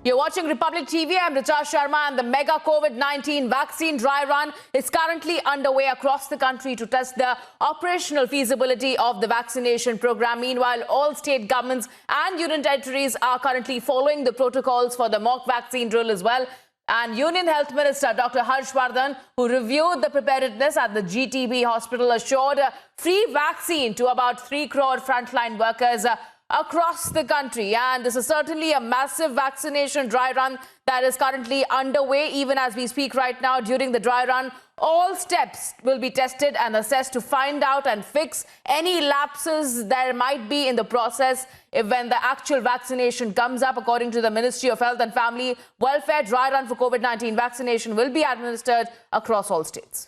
You're watching Republic TV. I'm Richa Sharma, and the mega COVID-19 vaccine dry run is currently underway across the country to test the operational feasibility of the vaccination program. Meanwhile, all state governments and union territories are currently following the protocols for the mock vaccine drill as well. And Union Health Minister Dr. Harshvardhan, who reviewed the preparedness at the GTB hospital, assured free vaccine to about 3 crore frontline workers across the country. And this is certainly a massive vaccination dry run that is currently underway. Even as we speak right now, during the dry run, all steps will be tested and assessed to find out and fix any lapses there might be in the process when the actual vaccination comes up. According to the Ministry of Health and Family Welfare, dry run for COVID-19 vaccination will be administered across all states.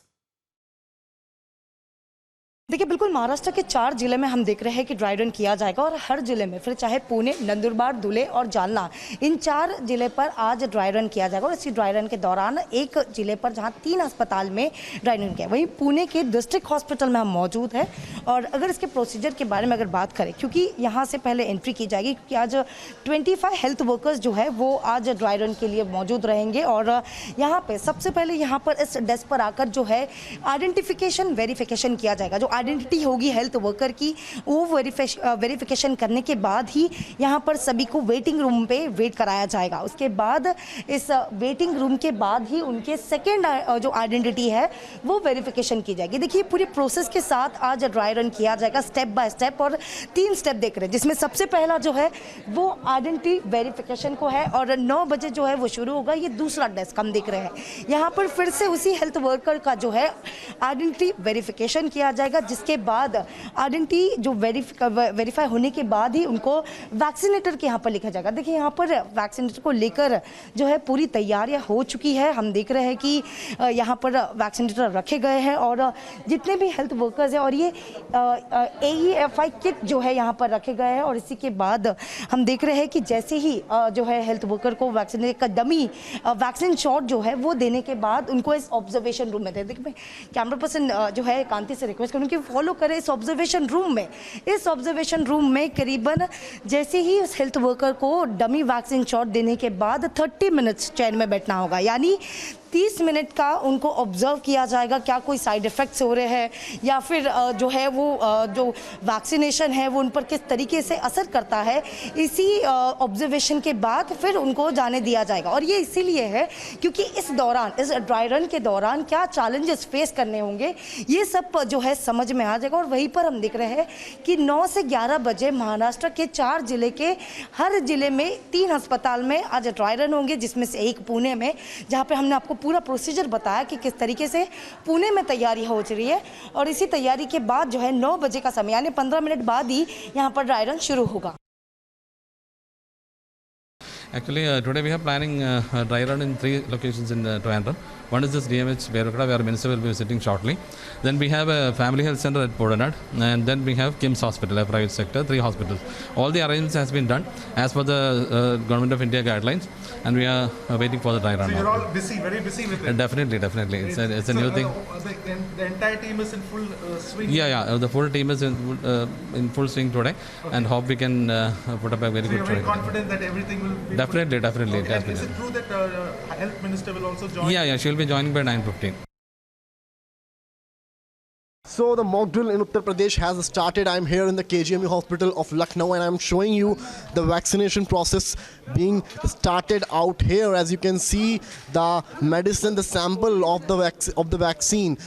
देखिए, बिल्कुल महाराष्ट्र के 4 जिले में हम देख रहे हैं कि ड्राई रन किया जाएगा और हर जिले में फिर चाहे पुणे, नंदुरबार, धुले और जालना, इन 4 जिले पर आज ड्राई रन किया जाएगा। और इसी ड्राई रन के दौरान एक जिले पर जहां 3 अस्पताल में ड्राई रन किया, वहीं पुणे के डिस्ट्रिक्ट हॉस्पिटल में हम मौजूद हैं। और अगर इसके प्रोसीजर के बारे में अगर बात करें, क्योंकि यहाँ से पहले एंट्री की जाएगी, क्योंकि आज 25 हेल्थ वर्कर्स जो है वो आज ड्राई रन के लिए मौजूद रहेंगे। और यहाँ पर सबसे पहले यहाँ पर इस डेस्क पर आकर जो है आइडेंटिफिकेशन वेरिफिकेशन किया जाएगा। जो आइडेंटिटी होगी हेल्थ वर्कर की, वो वेरिफिकेशन करने के बाद ही यहाँ पर सभी को वेटिंग रूम पे वेट कराया जाएगा। उसके बाद इस वेटिंग रूम के बाद ही उनके सेकेंड जो आइडेंटिटी है वो वेरिफिकेशन की जाएगी। देखिए, पूरे प्रोसेस के साथ आज ड्राई रन किया जाएगा स्टेप बाय स्टेप, और 3 स्टेप देख रहे हैं, जिसमें सबसे पहला जो है वो आइडेंटिटी वेरिफिकेशन को है और 9 बजे जो है वो शुरू होगा। ये दूसरा डेस्क हम देख रहे हैं। यहाँ पर फिर से उसी हेल्थ वर्कर का जो है आइडेंटिटी वेरिफिकेशन किया जाएगा, जिसके बाद आइडेंटिटी जो वेरीफाई होने के बाद ही उनको वैक्सीनेटर के यहाँ पर लिखा जाएगा। देखिए, यहाँ पर वैक्सीनेटर को लेकर जो है पूरी तैयारियां हो चुकी है। हम देख रहे हैं कि यहाँ पर वैक्सीनेटर रखे गए हैं और जितने भी हेल्थ वर्कर्स हैं, और ये AEFI किट जो है यहाँ पर रखे गए हैं। और इसी के बाद हम देख रहे हैं कि जैसे ही जो है हेल्थ वर्कर को वैक्सीनेटर का डमी वैक्सीन शॉट जो है वो देने के बाद उनको इस ऑब्जर्वेशन रूम में देखिए, कैमरा पर्सन जो है कांति से रिक्वेस्ट करूँ कि फॉलो करें इस ऑब्जर्वेशन रूम में। इस ऑब्जर्वेशन रूम में करीबन जैसे ही उस हेल्थ वर्कर को डमी वैक्सीन शॉट देने के बाद 30 मिनट्स चेयर में बैठना होगा, यानी 30 मिनट का उनको ऑब्जर्व किया जाएगा, क्या कोई साइड इफ़ेक्ट्स हो रहे हैं या फिर जो है वो जो वैक्सीनेशन है वो उन पर किस तरीके से असर करता है। इसी ऑब्जर्वेशन के बाद फिर उनको जाने दिया जाएगा। और ये इसीलिए है क्योंकि इस दौरान, इस ड्राई रन के दौरान क्या चैलेंजेस फेस करने होंगे ये सब जो है समझ में आ जाएगा। और वहीं पर हम देख रहे हैं कि 9 से 11 बजे महाराष्ट्र के 4 जिले के हर जिले में 3 अस्पताल में आज ड्राई रन होंगे, जिसमें से एक पुणे में, जहाँ पर हमने आपको पूरा प्रोसीजर बताया कि किस तरीके से पुणे में तैयारी हो रही है। और इसी तैयारी के बाद जो है 9 बजे का समय, यानी 15 मिनट बाद ही यहाँ पर ड्राई रन शुरू होगा। Actually, today we are planning a dry run in 3 locations in Trivandrum. One is this DMH Berukkada, where Minister will be visiting shortly. Then we have a family health center at Podanad, and then we have KIMS Hospital, a private sector, 3 hospitals. All the arrangements has been done as per the Government of India guidelines, and we are waiting for the dry run. So you're all busy, very busy with it. Definitely. It's a new thing. The entire team is in full swing. Yeah. The full team is in full swing today, and hope we can put up a very good you're very confident that everything will be Definitely. Okay. And is it true that Health Minister will also join? Yeah, she'll be joining by 9:15. So the mock drill in Uttar Pradesh has started. I'm here in the KGMU hospital of Lucknow, and I'm showing you the vaccination process being started out here. As you can see, the medicine, the sample of the vaccine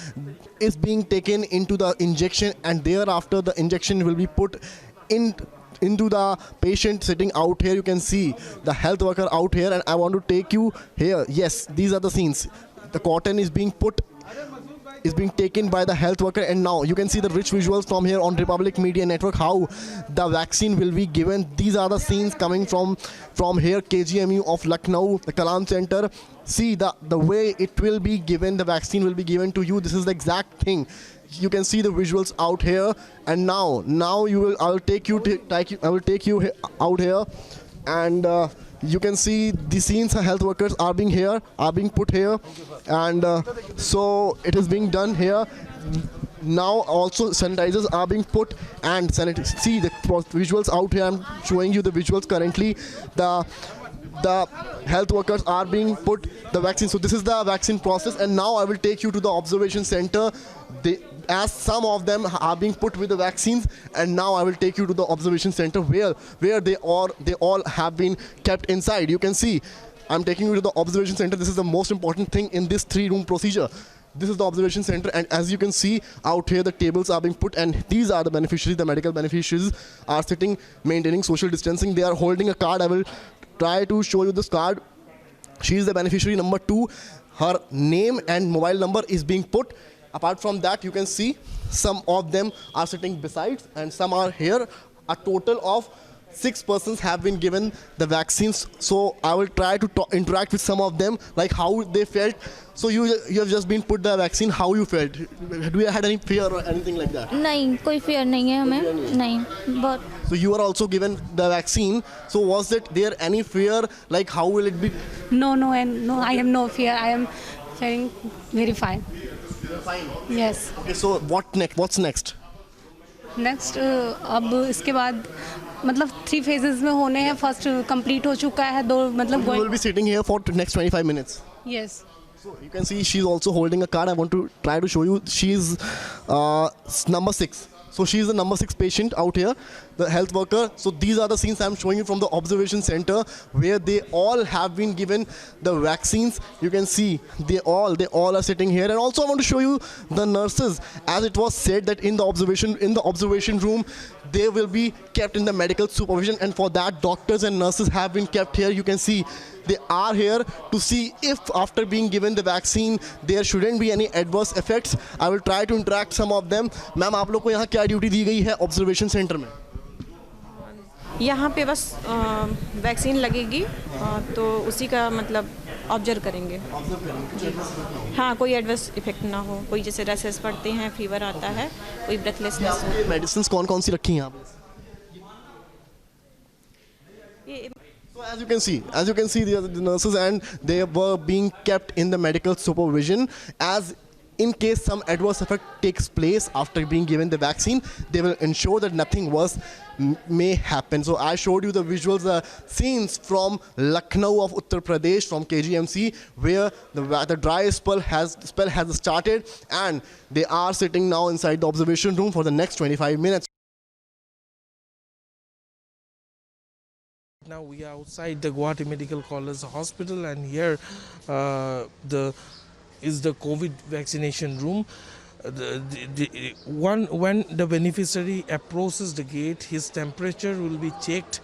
is being taken into the injection, and thereafter the injection will be put into the patient sitting out here. You can see the health worker out here, and I want to take you here. Yes, these are the scenes. The cotton is being taken by the health worker, and now you can see the rich visuals from here on Republic Media Network, how the vaccine will be given. These are the scenes coming from here, KGMU of Lucknow, the Kalam Center. See the way it will be given, the vaccine will be given to you. This is the exact thing. You can see the visuals out here, and now I will take you out here, and you can see the scenes. Health workers are being put here, and so it is being done here. Now also sanitizers are being put, and see the visuals out here. I'm showing you the visuals currently. the health workers are being put the vaccine. So this is the vaccine process, and now I will take you to the observation center. As some of them are being put with the vaccines, and now I will take you to the observation center where they all have been kept inside. You can see I'm taking you to the observation center. This is the most important thing in this 3-room procedure. This is the observation center, and as you can see out here, the tables are being put, and these are the beneficiaries. The medical beneficiaries are sitting, maintaining social distancing. They are holding a card. I will try to show you this card. She is the beneficiary number 2. Her name and mobile number is being put. Apart from that, you can see some of them are sitting besides, and some are here. A total of 6 persons have been given the vaccines. So I will try to interact with some of them, like how they felt. So you have just been put the vaccine. How you felt? Do you had any fear or anything like that? नहीं, कोई fear नहीं है हमें, नहीं, बहुत. So you are also given the vaccine. So was there any fear? Like how will it be? No, I have no fear. I am feeling very fine. You're fine. Yes. Okay. So what next? What's next? Next, अब इसके बाद मतलब 3 phases में होने हैं. First complete हो चुका है, 2 मतलब You will be sitting here for next 25 minutes. Yes. So you can see she's also holding a card. I want to try to show you. She's number 6. So she is the number 6 patient out here, the health worker. So these are the scenes I'm showing you from the observation center where they all have been given the vaccines. You can see they all are sitting here. And also I want to show you the nurses. As it was said that in the observation room, they will be kept in the medical supervision, and for that doctors and nurses have been kept here. You can see they are here to see if after being given the vaccine there shouldn't be any adverse effects. I will try to interact some of them. Ma'am, आप लोग को यहाँ क्या duty दी गई है observation centre में? यहाँ पे बस वैक्सीन लगेगी, तो उसी का मतलब ऑब्जर्व करेंगे. हाँ, कोई एडवर्स इफेक्ट ना हो. कोई जैसे रैशेस पड़ते हैं, फीवर आता है, कोई ब्रेथलेसनेस. मेडिसिन कौन सी रखी हैं यहाँ पे? So as you can see the nurses, and they were being kept in the medical supervision, as in case some adverse effect takes place after being given the vaccine, they will ensure that nothing worse may happen. So I showed you the visuals, the scenes from Lucknow of Uttar Pradesh, from KGMC, where the dry spell has started, and they are sitting now inside the observation room for the next 25 minutes. Now we are outside the Guwahati Medical College Hospital, and here is the COVID vaccination room. When the beneficiary approaches the gate, his temperature will be checked,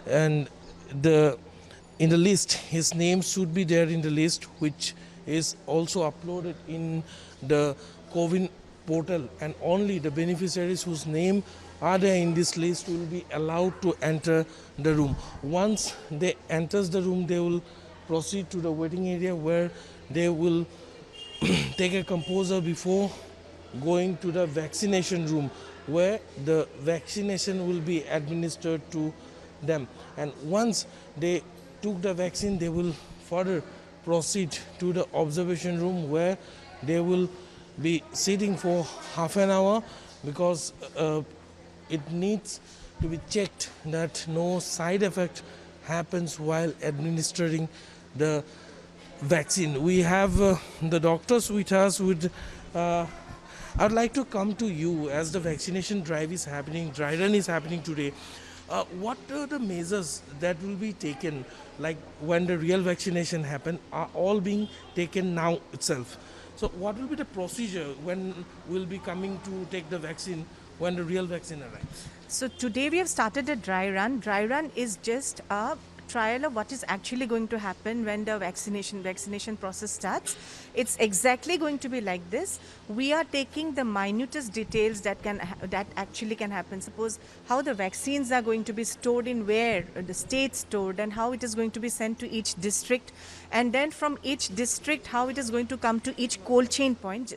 and in the list, his name should be there in the list, which is also uploaded in the COVID portal, and only the beneficiaries whose name are there in this list will be allowed to enter the room. Once they enters the room, they will proceed to the waiting area where they will take a composer before going to the vaccination room, where the vaccination will be administered to them. And once they took the vaccine, they will further proceed to the observation room, where they will be sitting for half an hour, because it needs to be checked that no side effect happens while administering the vaccine. We have the doctors with us. I'd like to come to you, as the vaccination drive is happening, dry run is happening today. What are the measures that will be taken, like when the real vaccination happen, are all being taken now itself? So what will be the procedure when we'll be coming to take the vaccine when the real vaccine arrives? So today we have started a dry run. Dry run is just a trial of what is actually going to happen when the vaccination process starts. It's exactly going to be like this. We are taking the minutest details that actually can happen. Suppose how the vaccines are going to be stored in where, the state stored, and how it is going to be sent to each district, and then from each district how it is going to come to each cold chain point.